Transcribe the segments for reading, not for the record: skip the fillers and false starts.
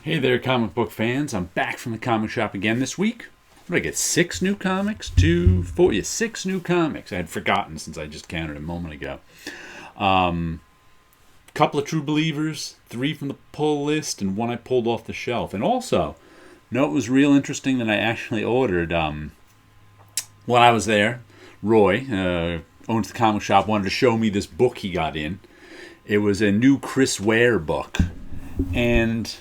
Hey there, comic book fans. I'm back from the comic shop again this week. What did I get? 6 new comics? 2, 4, yeah, 6 new comics. I had forgotten since I just counted a moment ago. Couple of True Believers, 3 from the pull list, and 1 I pulled off the shelf. And also, it was real interesting that I actually ordered, when I was there, Roy, owns the comic shop, wanted to show me this book he got in. It was a new Chris Ware book. And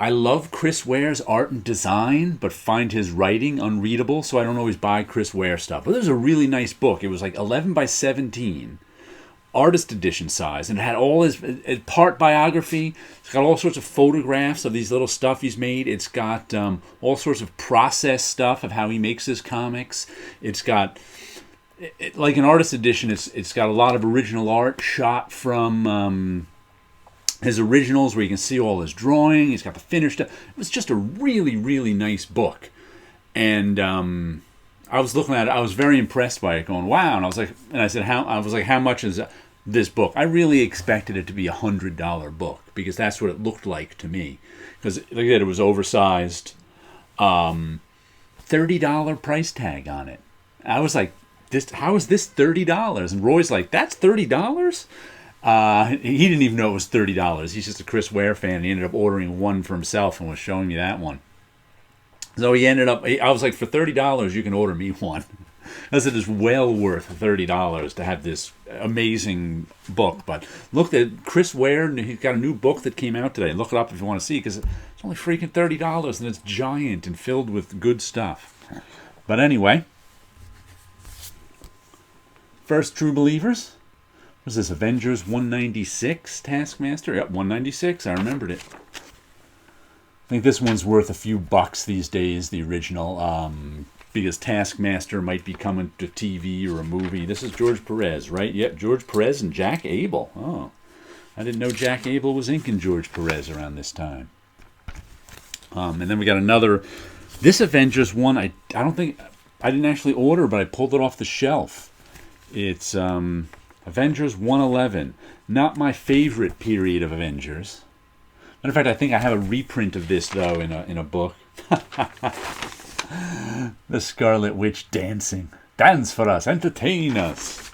I love Chris Ware's art and design, but find his writing unreadable, so I don't always buy Chris Ware stuff. But it was a really nice book. It was like 11 by 17, artist edition size, and it had all his part biography. It's got all sorts of photographs of these little stuff he's made. It's got all sorts of process stuff of how he makes his comics. It's got, like an artist edition, it's got a lot of original art shot from his originals where you can see all his drawing. He's got the finished stuff. It was just a really, really nice book. And I was looking at it. I was very impressed by it, going, wow. And I said, how much is this book? I really expected it to be $100 book because that's what it looked like to me. Because, like I said, it was oversized. $30 price tag on it. I was like, how is this $30? And Roy's like, that's $30? He didn't even know it was $30. He's just a Chris Ware fan. He ended up ordering one for himself and was showing me that one. So I was like, for $30, you can order me one. I said, it's well worth $30 to have this amazing book. But look at Chris Ware. He's got a new book that came out today. Look it up if you want to see, because it's only freaking $30 and it's giant and filled with good stuff. But anyway, first True Believers. Was this Avengers 196 Taskmaster? Yep, 196. I remembered it. I think this one's worth a few bucks these days, the original, because Taskmaster might be coming to TV or a movie. This is George Perez, right? Yep, George Perez and Jack Abel. Oh, I didn't know Jack Abel was inking George Perez around this time. And then we got another. This Avengers one, I didn't actually order, but I pulled it off the shelf. It's Avengers 111. Not my favorite period of Avengers. Matter of fact, I think I have a reprint of this, though, in a book. The Scarlet Witch dancing. Dance for us. Entertain us.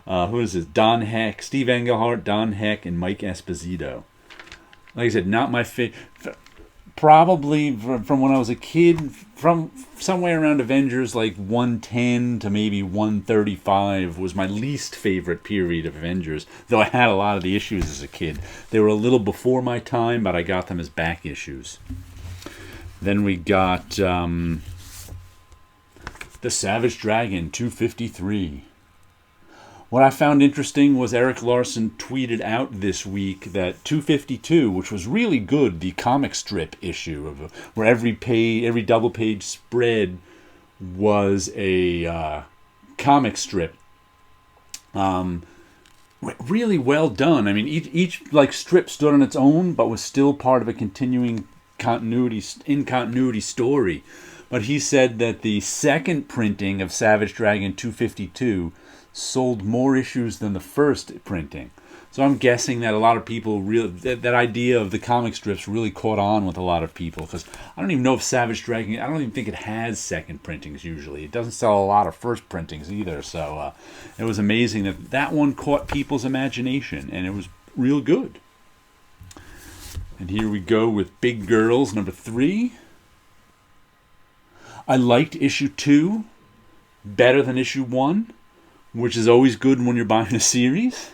Who is this? Don Heck. Steve Englehart, Don Heck, and Mike Esposito. Like I said, not my favorite. Probably from when I was a kid, from somewhere around Avengers, like 110 to maybe 135 was my least favorite period of Avengers, though I had a lot of the issues as a kid. They were a little before my time, but I got them as back issues. Then we got the Savage Dragon 253. What I found interesting was Eric Larson tweeted out this week that 252, which was really good, the comic strip issue of where every double page spread was a comic strip. Really well done. I mean, each like strip stood on its own, but was still part of a continuing continuity story. But he said that the second printing of Savage Dragon 252 sold more issues than the first printing. So I'm guessing that a lot of people that idea of the comic strips really caught on with a lot of people, because I don't even know if Savage Dragon, I don't even think it has second printings usually. It doesn't sell a lot of first printings either. So it was amazing that one caught people's imagination, and it was real good. And here we go with Big Girls number 3. I liked issue 2 better than issue 1. Which is always good when you're buying a series.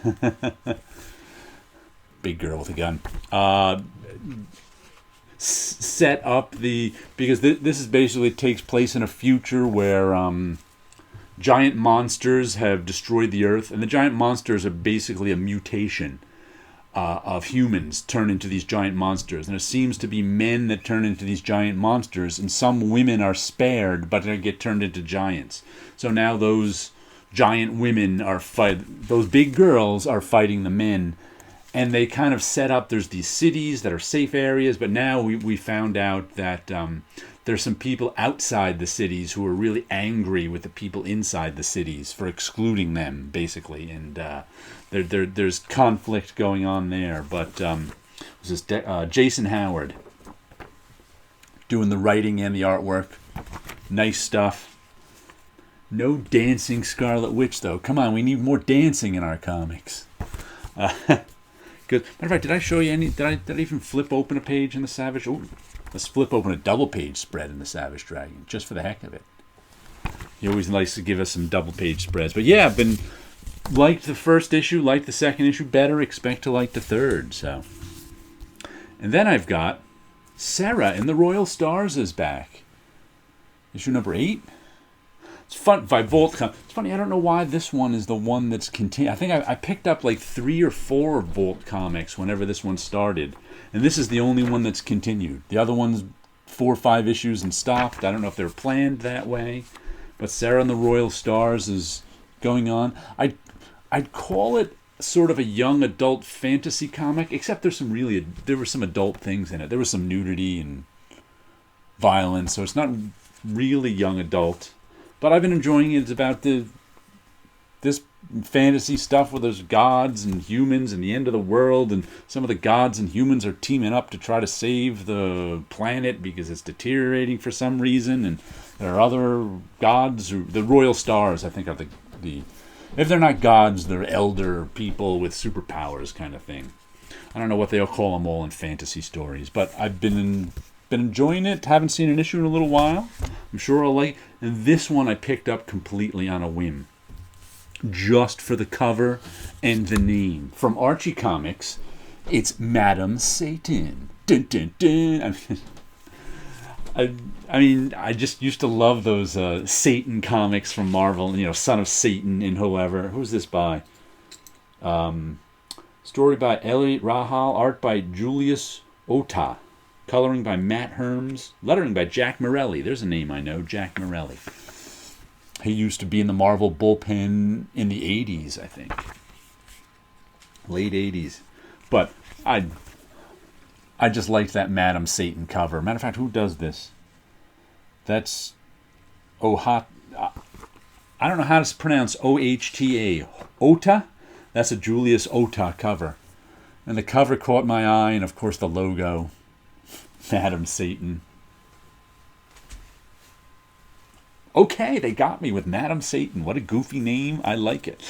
Big girl with a gun. Set up because this is basically takes place in a future where giant monsters have destroyed the earth, and the giant monsters are basically a mutation of humans turn into these giant monsters. And it seems to be men that turn into these giant monsters, and some women are spared, but they get turned into giants. So now those giant women those big girls are fighting the men, and they kind of set up, there's these cities that are safe areas, but now we found out that there's some people outside the cities who are really angry with the people inside the cities for excluding them, basically, and there's conflict going on there. But it was This Jason Howard doing the writing and the artwork. Nice stuff. No dancing Scarlet Witch, though. Come on, we need more dancing in our comics. Good. Matter of fact, did I show you any? Did I even flip open a page in the Savage? Oh, let's flip open a double page spread in the Savage Dragon, just for the heck of it. He always likes to give us some double page spreads. But yeah, I've been liked the first issue, liked the second issue better, expect to like the third. So, and then I've got Sarah in the Royal Stars is back. Issue number 8. It's fun by Volt. It's funny, I don't know why this one is the one that's continued. I think I picked up like 3 or 4 Volt comics whenever this one started, and this is the only one that's continued. The other one's 4 or 5 issues and stopped. I don't know if they were planned that way, but Sarah and the Royal Stars is going on. I'd call it sort of a young adult fantasy comic, except there were some adult things in it. There was some nudity and violence, so it's not really young adult. But I've been enjoying it. It's about this fantasy stuff where there's gods and humans and the end of the world, and some of the gods and humans are teaming up to try to save the planet because it's deteriorating for some reason, and there are other gods. The Royal Stars, I think, are the if they're not gods, they're elder people with superpowers kind of thing. I don't know what they'll call them all in fantasy stories, but I've been enjoying it. Haven't seen an issue in a little while. I'm sure I'll like. And this one I picked up completely on a whim, just for the cover and the name. From Archie Comics, it's Madam Satan. Dun, dun, dun. I mean, I just used to love those Satan comics from Marvel. You know, Son of Satan and whoever. Who's this by? Story by Elliot Rahal. Art by Julius Ota. Coloring by Matt Herms. Lettering by Jack Morelli. There's a name I know, Jack Morelli. He used to be in the Marvel bullpen in the 80s, I think. Late 80s. But I just liked that Madam Satan cover. Matter of fact, who does this? That's I don't know how to pronounce O-H-T-A. Ota? That's a Julius Ota cover. And the cover caught my eye, and of course the logo. Madam Satan. Okay, they got me with Madam Satan. What a goofy name. I like it.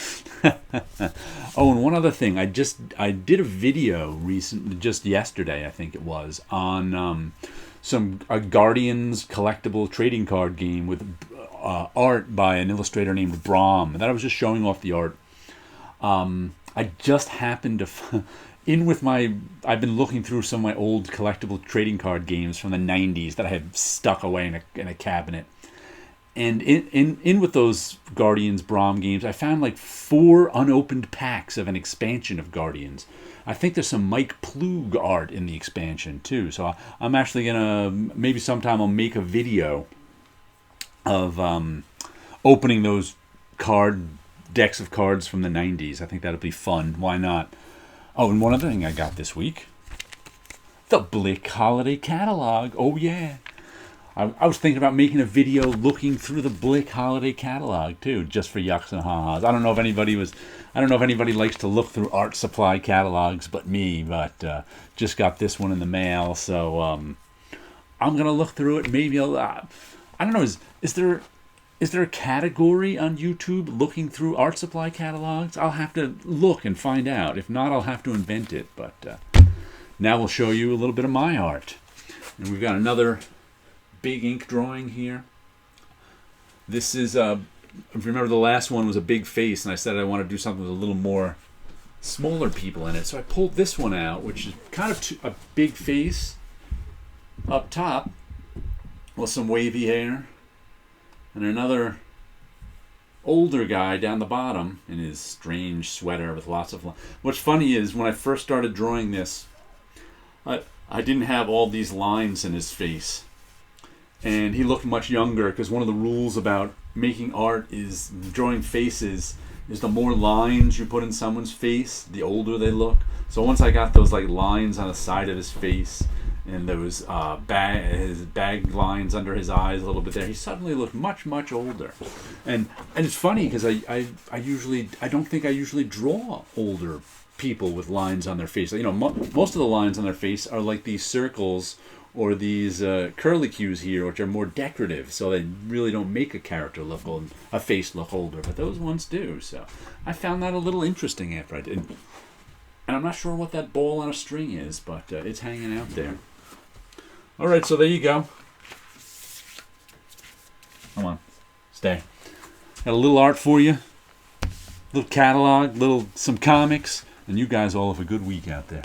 Oh, and one other thing. I did a video recently, just yesterday, I think it was, on a Guardians collectible trading card game with art by an illustrator named Brahm. And that I was just showing off the art. I just happened to... I've been looking through some of my old collectible trading card games from the 90s that I had stuck away in a cabinet. And in with those Guardians Brahm games, I found like 4 unopened packs of an expansion of Guardians. I think there's some Mike Plug art in the expansion too. So I'm actually gonna, maybe sometime I'll make a video of opening those decks of cards from the 90s. I think that'll be fun. Why not? Oh, and one other thing I got this week. The Blick Holiday Catalog. Oh, yeah. I was thinking about making a video looking through the Blick Holiday Catalog, too, just for yucks and ha-has. I don't know if anybody likes to look through art supply catalogs but me, but just got this one in the mail, so I'm going to look through it. Maybe I'll... I don't know, is there a category on YouTube looking through art supply catalogs? I'll have to look and find out. If not, I'll have to invent it. But now we'll show you a little bit of my art. And we've got another big ink drawing here. This is, if you remember the last one was a big face, and I said I want to do something with a little more smaller people in it. So I pulled this one out, which is kind of a big face up top with some wavy hair. And another older guy down the bottom in his strange sweater with lots of... What's funny is when I first started drawing this, I didn't have all these lines in his face. And he looked much younger, because one of the rules about making art is drawing faces is the more lines you put in someone's face, the older they look. So once I got those like lines on the side of his face and those his bag lines under his eyes a little bit there, he suddenly looked much, much older. And it's funny because I don't think I usually draw older people with lines on their face. You know, most of the lines on their face are like these circles or these curlicues here, which are more decorative, so they really don't make a character look old, a face look older, but those ones do. So I found that a little interesting after I did. And I'm not sure what that ball on a string is, but it's hanging out there. All right, so there you go. Come on, stay. Got a little art for you, little catalog, some comics, and you guys all have a good week out there.